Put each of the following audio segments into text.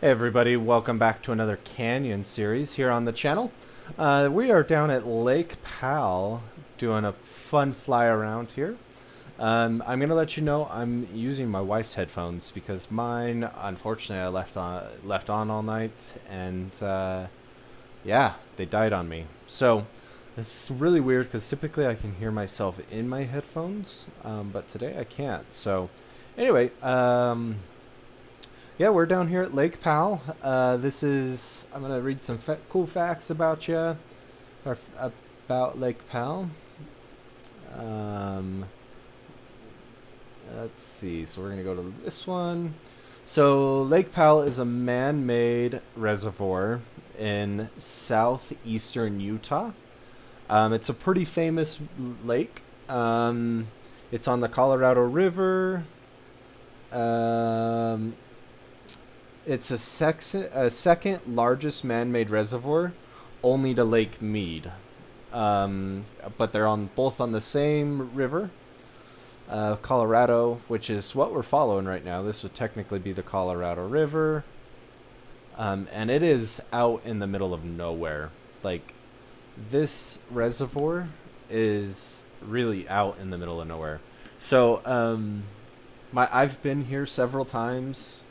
Hey everybody, welcome back to another canyon series here on the channel. We are down at Lake Powell doing a fun fly around here. I'm going to let you know I'm using my wife's headphones because mine, unfortunately, I left on all night and yeah, they died on me. So it's really weird because typically I can hear myself in my headphones, but today I can't. So anyway, yeah, we're down here at Lake Powell. I'm going to read some cool facts about you, or about Lake Powell. Um, let's see. So we're going to go to this one. So Lake Powell is a man-made reservoir in southeastern Utah. It's a pretty famous lake. It's on the Colorado River. It's a second largest man-made reservoir, only to Lake Mead. But they're both on the same river, Colorado, which is what we're following right now. This would technically be the Colorado River, and it is out in the middle of nowhere. Like, this reservoir is really out in the middle of nowhere. So, I've been here several times.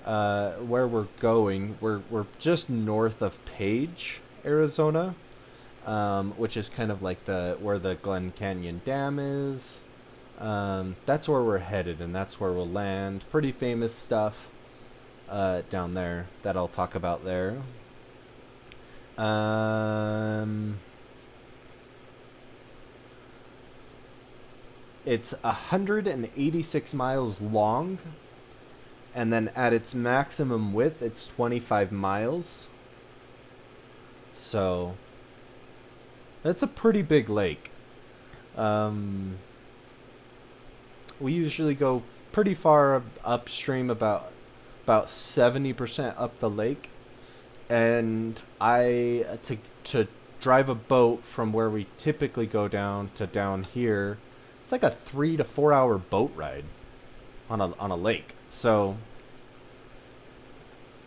Where we're going, we're just north of Page, Arizona, which is kind of like where the Glen Canyon Dam is. That's where we're headed, and that's where we'll land. Pretty famous stuff down there that I'll talk about there. It's 186 miles long. And then at its maximum width, it's 25 miles. So, that's a pretty big lake. We usually go pretty far upstream, about 70% up the lake. And to drive a boat from where we typically go down to down here, it's like a 3 to 4 hour boat ride on a lake. So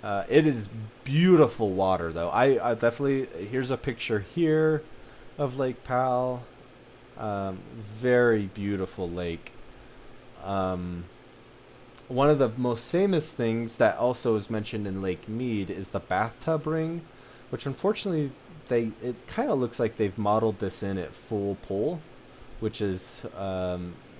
it is beautiful water, though. I definitely, here's a picture here of Lake Powell. Very beautiful lake. One of the most famous things that also is mentioned in Lake Mead is the bathtub ring, which unfortunately it kind of looks like they've modeled this in at full pull, which is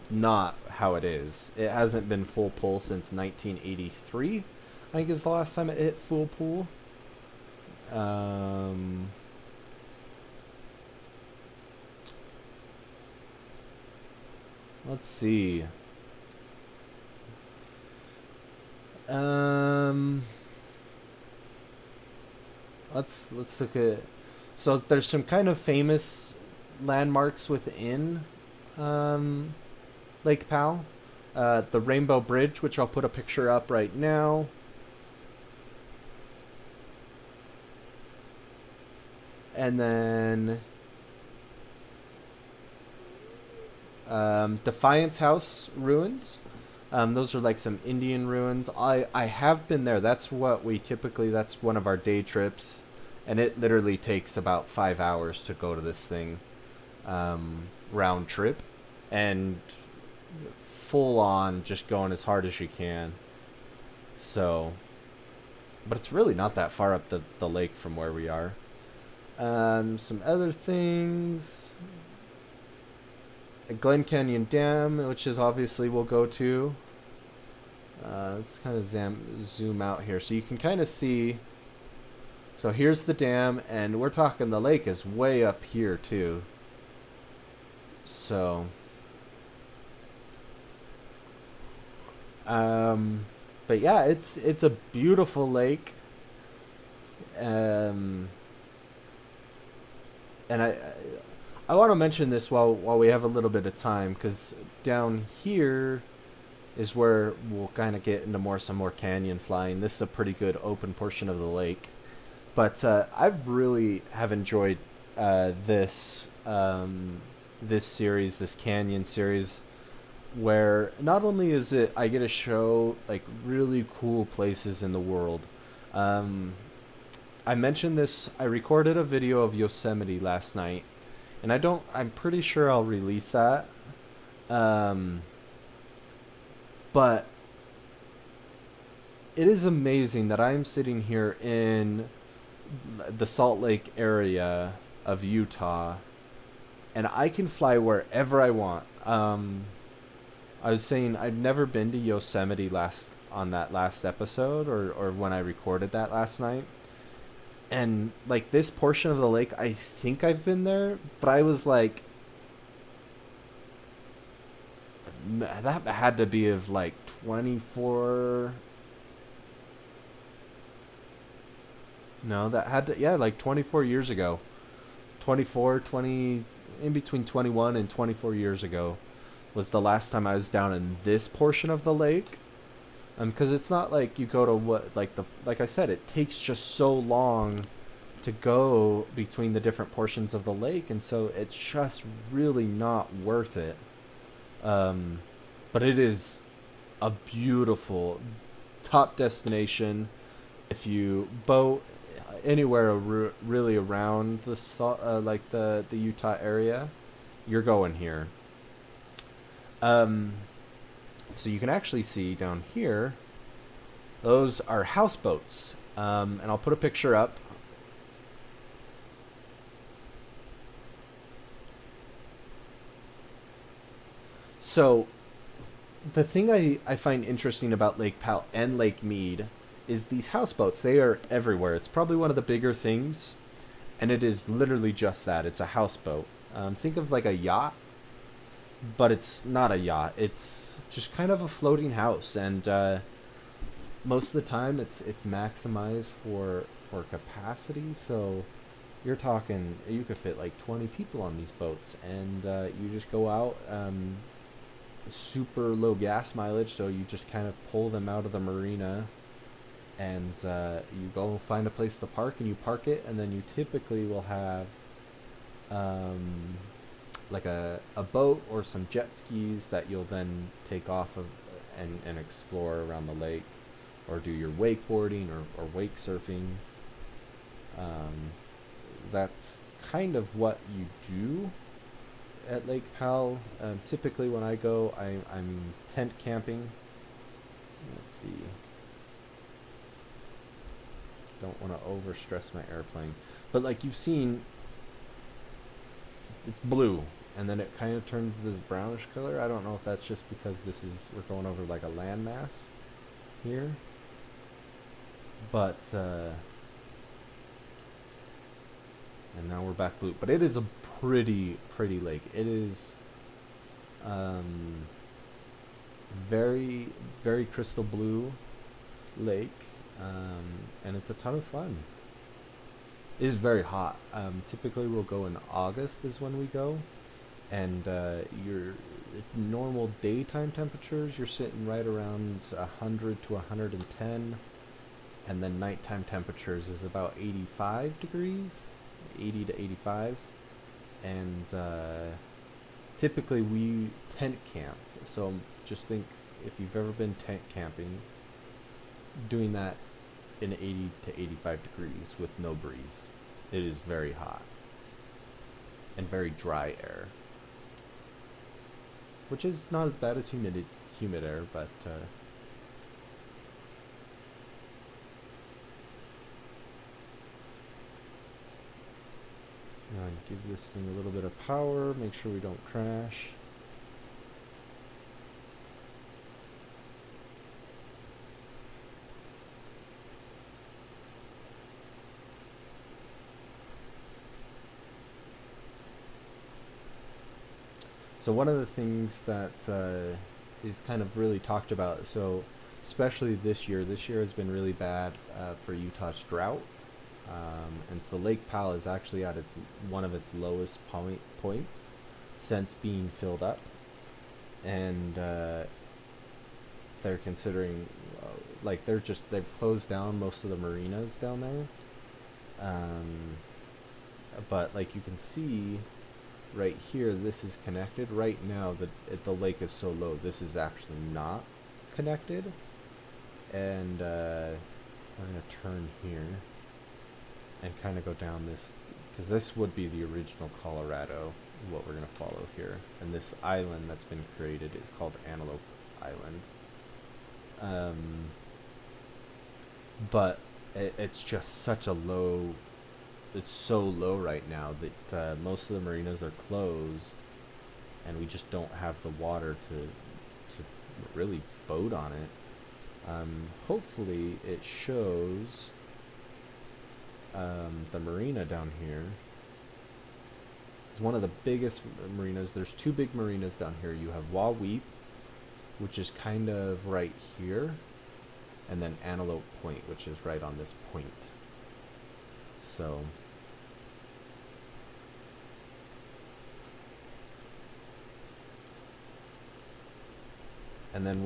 not how it is. It hasn't been full pull since 1983. I think is the last time it hit full pull. Let's see. Let's look at. So there's some kind of famous landmarks within Lake Powell. The Rainbow Bridge, which I'll put a picture up right now. And then Defiance House ruins. Those are like some Indian ruins. I have been there. That's one of our day trips. And it literally takes about 5 hours to go to this thing, round trip. And full on just going as hard as you can. So, but it's really not that far up the lake from where we are. Some other things. Glen Canyon Dam, which is obviously we'll go to. Let's kind of zoom out here so you can kind of see. So here's the dam, and we're talking the lake is way up here too. So, but yeah, it's a beautiful lake. And I want to mention this while we have a little bit of time, because down here is where we'll kind of get into some more canyon flying. This is a pretty good open portion of the lake, but I've really have enjoyed this series, this canyon series, where not only is it I get to show like really cool places in the world, Um, I mentioned this. I recorded a video of Yosemite last night, and I'm pretty sure I'll release that. Um, but it is amazing that I'm sitting here in the Salt Lake area of Utah, and I can fly wherever I want. I was saying I'd never been to Yosemite on that last episode, or when I recorded that last night. And like this portion of the lake, I think I've been there, but I was like, that had to be of like 24. No, that had to, yeah, like 24 years ago. 24, 20, in between 21 and 24 years ago was the last time I was down in this portion of the lake. Because it's not like you go to like I said, it takes just so long to go between the different portions of the lake, and so it's just really not worth it. But it is a beautiful top destination. If you boat anywhere really around the Utah area, you're going here. So you can actually see down here, those are houseboats. And I'll put a picture up. So the thing I find interesting about Lake Powell and Lake Mead is these houseboats. They are everywhere. It's probably one of the bigger things, and it is literally just that. It's a houseboat. Think of like a yacht, but it's not a yacht. It's just kind of a floating house, and most of the time it's maximized for capacity. So you're talking, you could fit like 20 people on these boats, and you just go out. Super low gas mileage, so you just kind of pull them out of the marina, and you go find a place to park, and you park it, and then you typically will have like a boat or some jet skis that you'll then take off of and explore around the lake, or do your wakeboarding or wake surfing. That's kind of what you do at Lake Powell. Typically when I go, I'm tent camping. Let's see. Don't want to overstress my airplane. But like you've seen, it's blue, and then it kind of turns this brownish color. I don't know if that's just because we're going over like a landmass here. But, and now we're back blue. But it is a pretty lake. It is very, very crystal blue lake, and it's a ton of fun. It is very hot. Typically we'll go in August is when we go, and your normal daytime temperatures, you're sitting right around 100 to 110, and then nighttime temperatures is about 85 degrees, 80 to 85. And typically we tent camp. So just think, if you've ever been tent camping, doing that in 80 to 85 degrees with no breeze. It is very hot and very dry air, which is not as bad as humid air, but give this thing a little bit of power, make sure we don't crash. So one of the things that is kind of really talked about, so especially this year has been really bad for Utah's drought. And so Lake Powell is actually at one of its lowest points since being filled up, and they're considering they've closed down most of the marinas down there. But like you can see right here, this is connected. Right now the lake is so low, this is actually not connected, and we're going to turn here and kind of go down this, because this would be the original Colorado, what we're going to follow here. And this island that's been created is called Antelope Island. But it's just such a low, it's so low right now that most of the marinas are closed, and we just don't have the water to really boat on it. Hopefully it shows the marina down here. It's one of the biggest marinas. There's two big marinas down here. You have Wahweap, which is kind of right here, and then Antelope Point, which is right on this point. So and then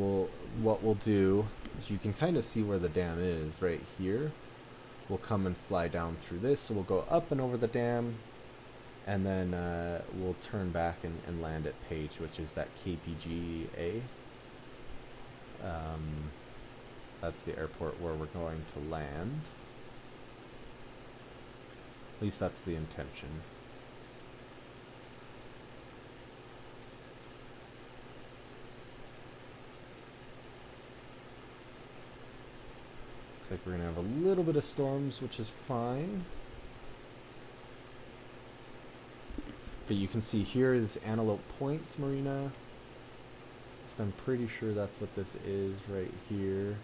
what we'll do is, you can kind of see where the dam is right here. We'll come and fly down through this, so we'll go up and over the dam, and then we'll turn back and land at Page, which is that KPGA. That's the airport where we're going to land. At least that's the intention. Looks like we're going to have a little bit of storms, which is fine. But you can see here is Antelope Point's marina. So I'm pretty sure that's what this is right here.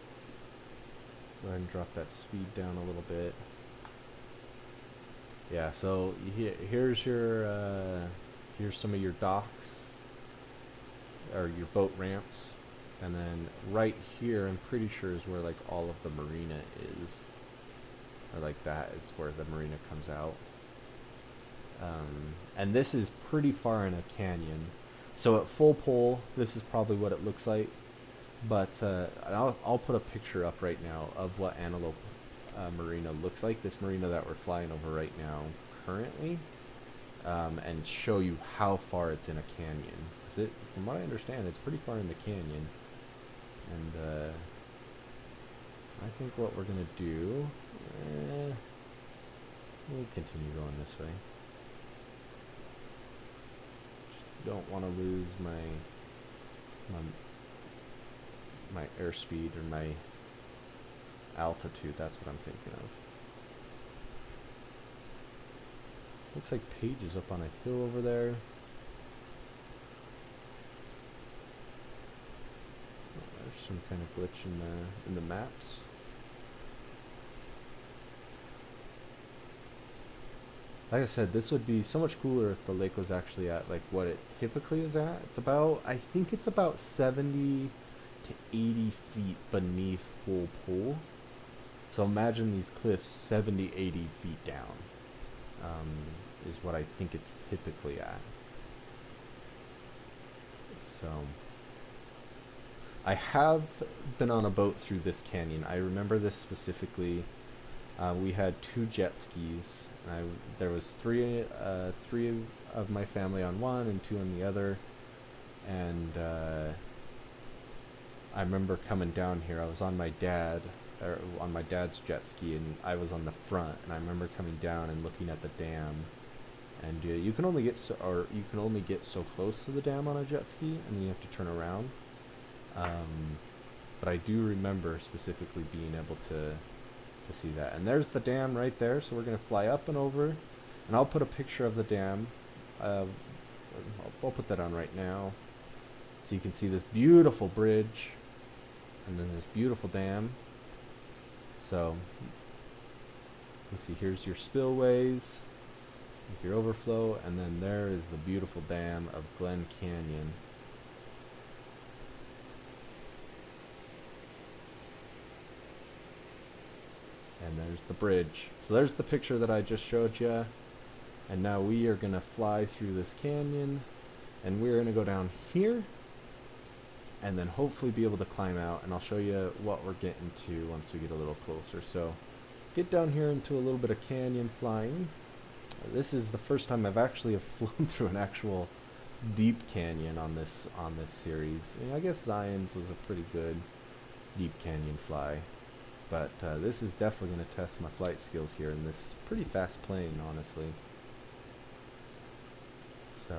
Go ahead and drop that speed down a little bit. Yeah, so here's your here's some of your docks, or your boat ramps, and then right here I'm pretty sure is where like all of the marina is, or like that is where the marina comes out. And this is pretty far in a canyon, so at full pole this is probably what it looks like. But I'll put a picture up right now of what Antelope Marina looks like, this marina that we're flying over right now currently, and show you how far it's in a canyon. 'Cause from what I understand, it's pretty far in the canyon. And I think what we're going to do, we'll continue going this way. Just don't want to lose my airspeed or my altitude. That's what I'm thinking of. Looks like Page is up on a hill over there. Oh, there's some kind of glitch in the maps. Like I said, this would be so much cooler if the lake was actually at like what it typically is at. It's about, I think it's about 70 to 80 feet beneath full pool. So imagine these cliffs 70, 80 feet down, is what I think it's typically at. So I have been on a boat through this canyon. I remember this specifically. We had 2 jet skis. There was three of my family on one and 2 on the other, and I remember coming down here. I was on my dad's jet ski, and I was on the front. And I remember coming down and looking at the dam. And you can only get so close to the dam on a jet ski, and then you have to turn around. But I do remember specifically being able to see that. And there's the dam right there. So we're gonna fly up and over, and I'll put a picture of the dam. I'll put that on right now, so you can see this beautiful bridge, and then this beautiful dam. So let's see. Here's your spillways, your overflow, and then there is the beautiful dam of Glen Canyon. And there's the bridge. So there's the picture that I just showed you. And now we are going to fly through this canyon, and we're going to go down here, and then hopefully be able to climb out. And I'll show you what we're getting to once we get a little closer. So get down here into a little bit of canyon flying. This is the first time I've actually flown through an actual deep canyon on this series. I guess Zion's was a pretty good deep canyon fly. but this is definitely going to test my flight skills here in this pretty fast plane, honestly. So,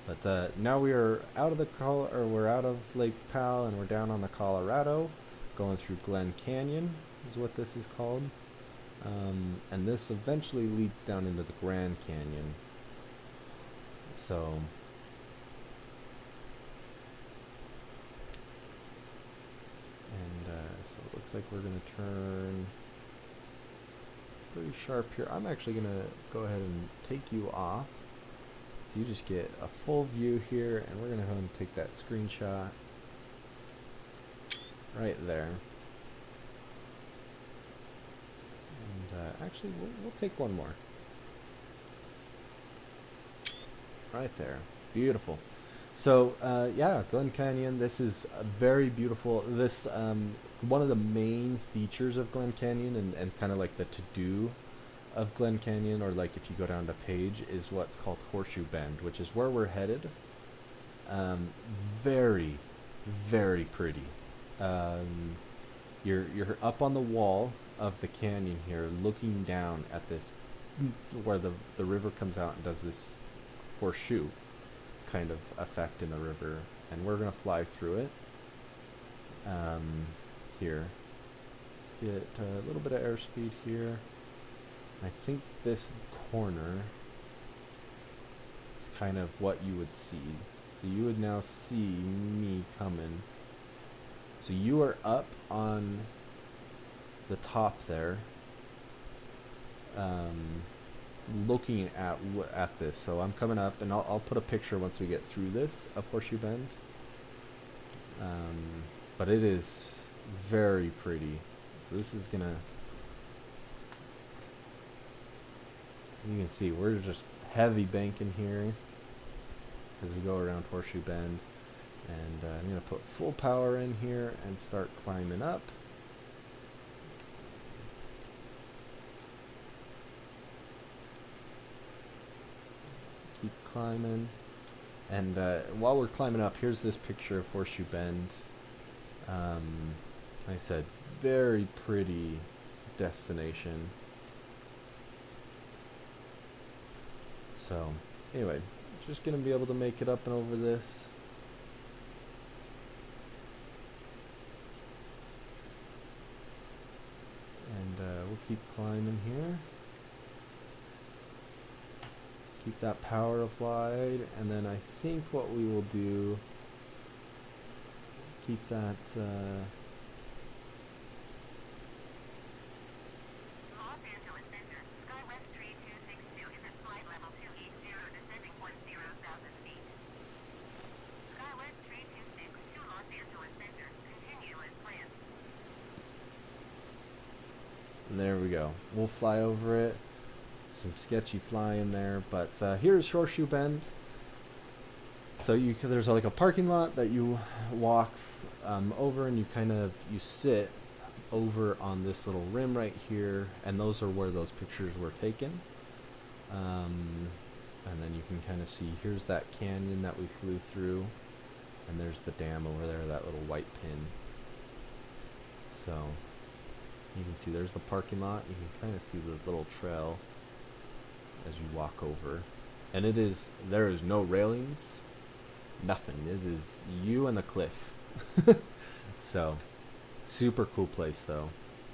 but now we are out of the we're out of Lake Powell, and we're down on the Colorado, going through Glen Canyon is what this is called, and this eventually leads down into the Grand Canyon. So, and so it looks like we're going to turn pretty sharp here. I'm actually going to go ahead and take you off. You just get a full view here, and we're going to go ahead and take that screenshot right there. And actually, we'll take one more. Right there. Beautiful. So, yeah, Glen Canyon, this is a very beautiful. This, one of the main features of Glen Canyon, and kind of like the to-do of Glen Canyon, or like if you go down to Page, is what's called Horseshoe Bend, which is where we're headed. Very, very pretty. You're up on the wall of the canyon here, looking down at this, where the river comes out and does this horseshoe kind of effect in the river, and we're gonna fly through it. Here, let's get a little bit of airspeed here. I think this corner is kind of what you would see. So you would now see me coming. So you are up on the top there, looking at this. So I'm coming up, and I'll put a picture once we get through this of Horseshoe Bend. But it is very pretty. So this is gonna, you can see we're just heavy banking here as we go around Horseshoe Bend. And I'm going to put full power in here and start climbing up. Keep climbing. And while we're climbing up, here's this picture of Horseshoe Bend. Like I said, very pretty destination. So, anyway, just going to be able to make it up and over this. And we'll keep climbing here. Keep that power applied, and then I think what we will do, keep that Los Angeles Center, SkyWest 3262 is at flight level 280, descending 10,000 feet. SkyWest 326 to Los Angeles Center, continue as planned. And there we go. We'll fly over it. Some sketchy flying there, but here's Horseshoe Bend. So there's like a parking lot that you walk over, and you sit over on this little rim right here, and those are where those pictures were taken. And then you can kind of see, here's that canyon that we flew through, and there's the dam over there, that little white pin. So you can see there's the parking lot. You can kind of see the little trail as you walk over, and there is no railings, nothing. It is you and the cliff. So super cool place though.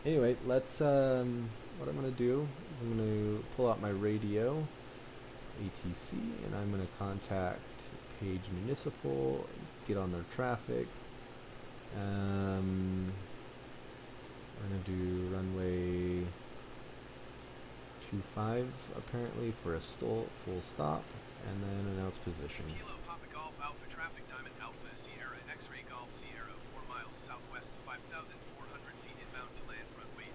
Anyway, let's what I'm gonna do is I'm gonna pull out my radio ATC, and I'm gonna contact Page Municipal, get on their traffic. We're gonna do runway 25 apparently for a full stop, and then announce position. Kilo Papa Golf Alpha Traffic Diamond Alpha Sierra X-Ray Golf Sierra 4 miles southwest, 5,400 feet inbound to land runway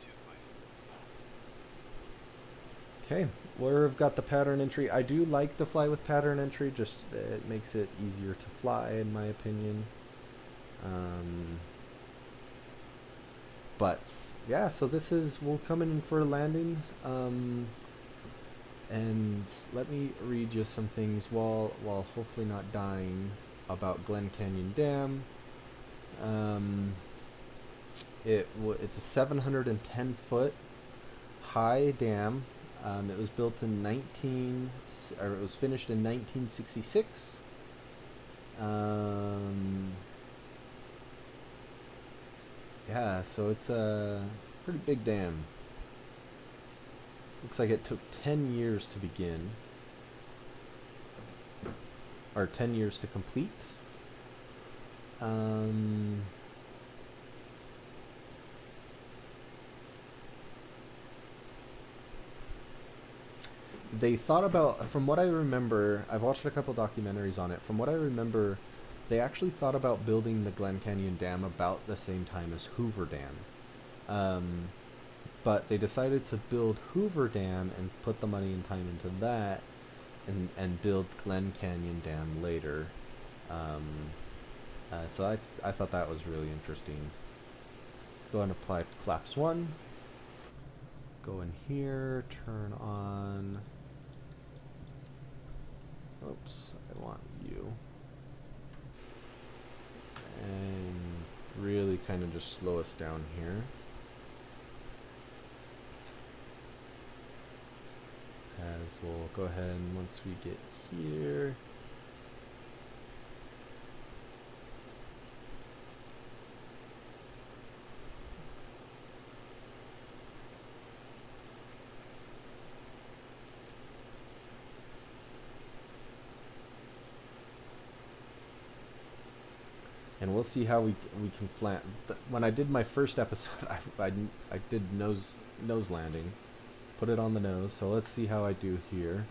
25. Okay, we've got the pattern entry. I do like to fly with pattern entry, just it makes it easier to fly in my opinion. But yeah, so we'll come in for a landing, and let me read you some things while hopefully not dying about Glen Canyon Dam. It's a 710 foot high dam. It was built in it was finished in 1966. Yeah, so it's a pretty big dam. Looks like it took 10 years to begin, or 10 years to complete. They thought about, from what I remember, I've watched a couple documentaries on it. From what I remember, they actually thought about building the Glen Canyon Dam about the same time as Hoover Dam. But they decided to build Hoover Dam and put the money and time into that, and build Glen Canyon Dam later. So I thought that was really interesting. Let's go and apply flaps 1. Go in here, turn on... Oops, I want you. And really kind of just slow us down here. As we'll go ahead and once we get here, and we'll see how we can flat. When I did my first episode, I did nose landing, put it on the nose. So let's see how I do here.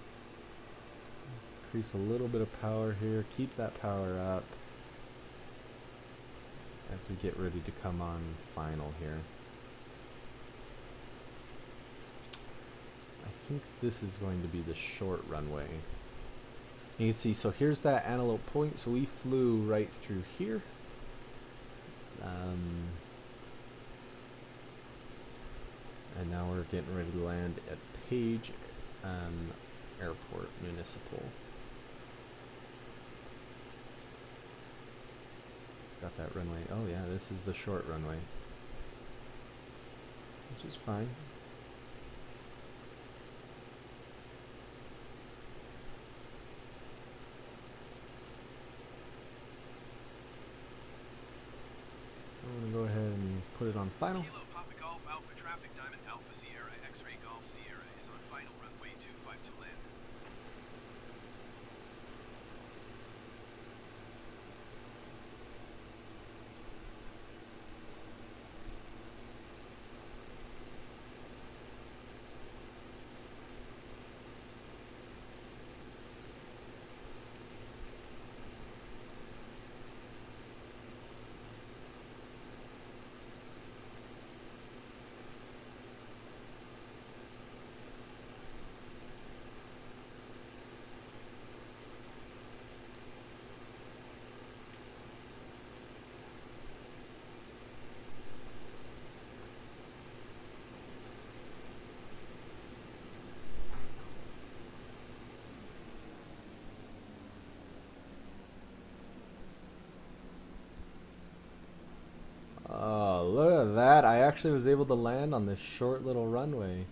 Increase a little bit of power here. Keep that power up as we get ready to come on final here. I think this is going to be the short runway. You can see, so here's that Antelope Point. So we flew right through here. And now we're getting ready to land at Page Airport Municipal. Got that runway. Oh yeah, this is the short runway, which is fine. I'm gonna go ahead and put it on final. Kilo Papa Golf Alpha Traffic Diamond Alpha Sierra X-Ray Golf Sierra is on final runway 25 to land. Oh, look at that. I actually was able to land on this short little runway.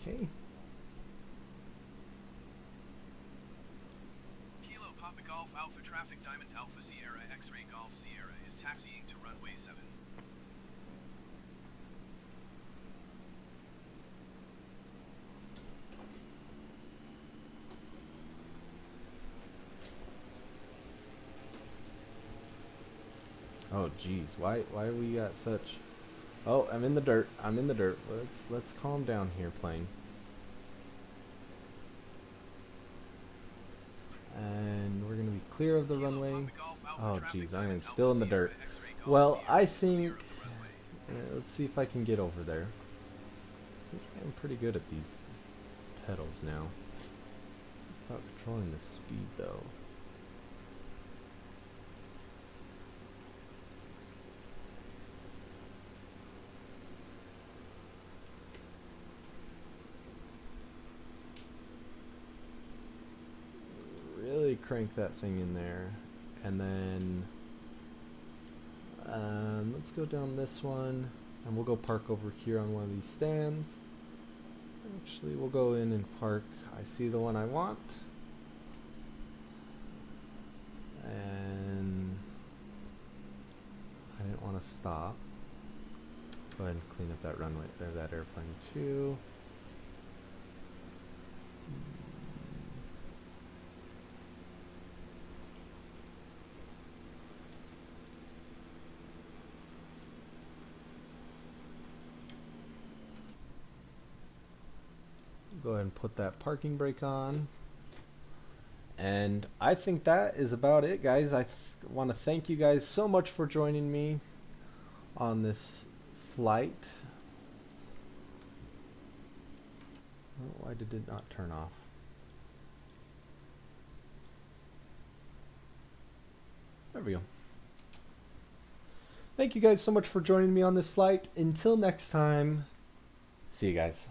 Okay. Kilo Papa Golf Alpha Traffic Diamond Alpha Sierra X-Ray Golf Sierra is taxiing to runway 7. Oh geez, why we got such... Oh, I'm in the dirt. I'm in the dirt. Let's calm down here, plane. And we're gonna be clear of the runway. Oh geez, I am still in the dirt. Well, I think... let's see if I can get over there. I think I'm pretty good at these pedals now. It's about controlling the speed though. crank that thing in there. And then let's go down this one, and we'll go park over here on one of these stands. Actually, we'll go in and park. I see the one I want. And I didn't want to stop. Go ahead and clean up that runway, or that airplane too. Go ahead and put that parking brake on. And I think that is about it, guys. I want to thank you guys so much for joining me on this flight. Oh, why did it not turn off? There we go. Thank you guys so much for joining me on this flight. Until next time, see you guys.